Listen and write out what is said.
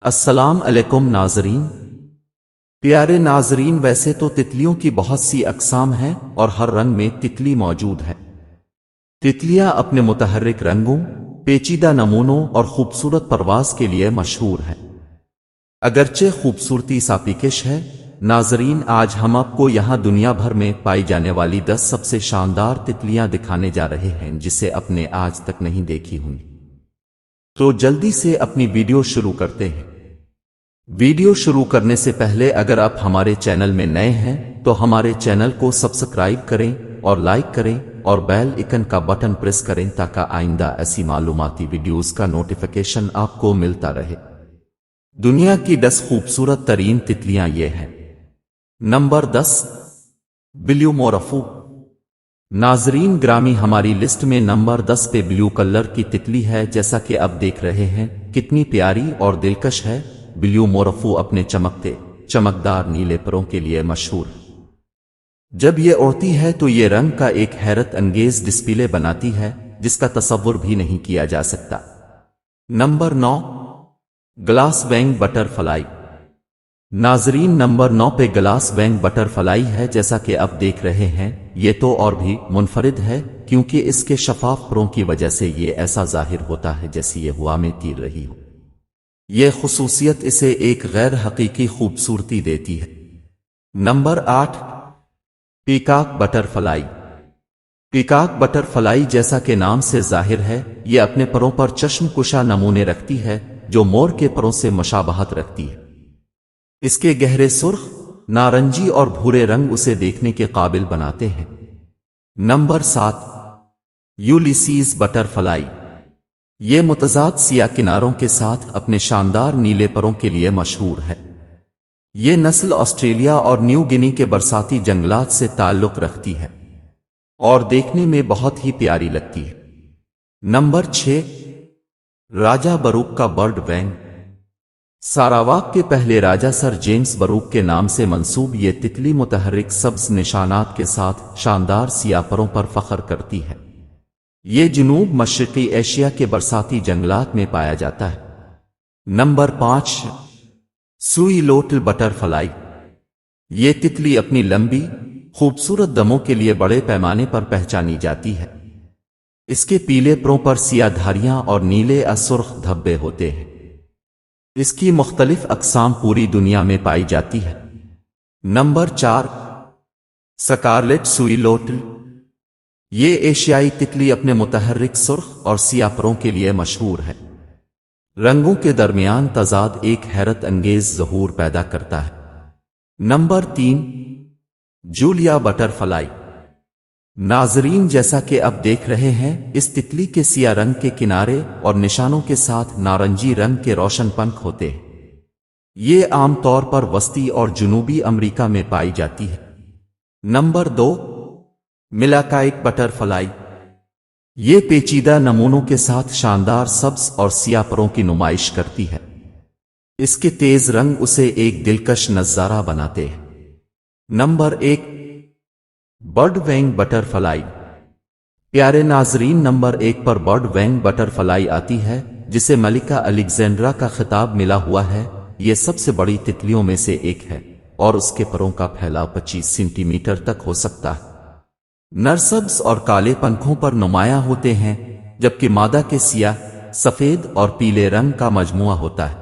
अस्सलाम अलैकुम नाजरीन। प्यारे नाजरीन, वैसे तो तितलियों की बहुत सी अक़साम हैं और हर रंग में तितली मौजूद है। तितलियां अपने मुतहर्रिक रंगों, पेचीदा नमूनों और खूबसूरत परवाज के लिए मशहूर हैं। अगरचे खूबसूरती सापिकिश है, नाजरीन आज हम आपको यहां दुनिया भर में पाई जाने वाली 10 सबसे शानदार तितलियां दिखाने जा रहे हैं जिसे अपने आज तक नहीं देखी होंगी। तो जल्दी से अपनी वीडियो शुरू करते हैं। वीडियो शुरू करने से पहले अगर आप हमारे चैनल में नए हैं तो हमारे चैनल को सब्सक्राइब करें और लाइक करें और बेल आइकन का बटन प्रेस करें ताकि आइंदा ऐसी मालूमाती वीडियोस का नोटिफिकेशन आपको मिलता रहे। दुनिया की 10 खूबसूरत तरीन तितलियां ये हैं। Number 10, blue morpho. नाजरीन ग्रामी, हमारी लिस्ट में नंबर 10 पे ब्लू कलर की तितली है। जैसा कि आप देख रहे हैं कितनी प्यारी और दिलकश है। ब्लू मोरफू अपने चमकते चमकदार नीले परों के लिए मशहूर है। जब ये उड़ती है तो ये रंग का एक हैरत अंगेज डिस्प्ले बनाती है जिसका तसव्वुर भी नहीं किया जा सकता। नंबर 9, ग्लास वैंग बटरफ्लाई। नाजरीन नंबर 9 पे ग्लास वैंग बटरफ्लाई है। जैसा कि आप देख रहे हैं ये तो और भी मुनफरिद है क्योंकि इसके शफाफ परों की वजह से ये ऐसा जाहिर होता है जैसे ये हवा में तीर रही हो। यह खुसूसियत इसे एक गैर हकीकी खूबसूरती देती है। Number 8, peacock butterfly. Peacock butterfly जैसा कि नाम से जाहिर है ये अपने परों पर चश्मकुशा नमूने रखती है जो मोर के परों से मुशाबहत रखती है। इसके गहरे सुर्ख, नारंगी और भूरे रंग उसे देखने के काबिल बनाते हैं। Number 7, Ulysses butterfly. ये मुतज़ाद सिया किनारों के साथ अपने शानदार नीले परों के लिए मशहूर है। ये नस्ल ऑस्ट्रेलिया और न्यू गिनी के बरसाती जंगलात से ताल्लुक रखती है और देखने में बहुत ही प्यारी लगती है। नंबर 6, राजा बरूक का बर्ड वैंग। सारावाक के पहले राजा सर जेम्स बरूक के नाम से मंसूब ये तितली मुतहर्रिक सब्ज निशानात के साथ शानदार सिया परों पर फख्र करती है। ये जनूब मशरकी एशिया के बरसाती जंगलात में पाया जाता है। नंबर 5, सुई लोटल बटरफ्लाई। ये तितली अपनी लंबी खूबसूरत दमों के लिए बड़े पैमाने पर पहचानी जाती है। इसके पीले परों पर सिया धारियां और नीले असुर्ख धब्बे होते हैं। इसकी मुख्तलिफ अक़साम पूरी दुनिया में पाई जाती है। नंबर 4, स्कारलेट सुई लोटल। ये एशियाई तितली अपने मुतहर्रिक सुर्ख और सिया परों के लिए मशहूर है। रंगों के दरमियान तजाद एक हैरत अंगेज ज़हूर पैदा करता है। Number 3, Julia butterfly. नाजरीन जैसा कि आप देख रहे हैं इस तितली के सिया रंग के किनारे और निशानों के साथ नारंगी रंग के रोशन पंख होते हैं। ये आमतौर पर वस्ती और जुनूबी अमेरिका में पाई जाती है। Number 2, malachite butterfly. ये पेचीदा नमूनों के साथ शानदार सब्ज और सिया परों की नुमाइश करती है। इसके तेज रंग उसे एक दिलकश नजारा बनाते हैं। नंबर 1, बर्ड वैंग बटरफ्लाई। प्यारे नाजरीन नंबर 1 पर बर्ड वैंग बटरफ्लाई आती है जिसे मलिका अलेक्जेंड्रा का खिताब मिला हुआ है। यह सबसे बड़ी तितलियों में से एक है और उसके परों का फैलाव 25 सेंटीमीटर तक हो सकता है। नर सब्ज और काले पंखों पर नुमायां होते हैं जबकि मादा के सिया, सफेद और पीले रंग का मजमुआ होता है।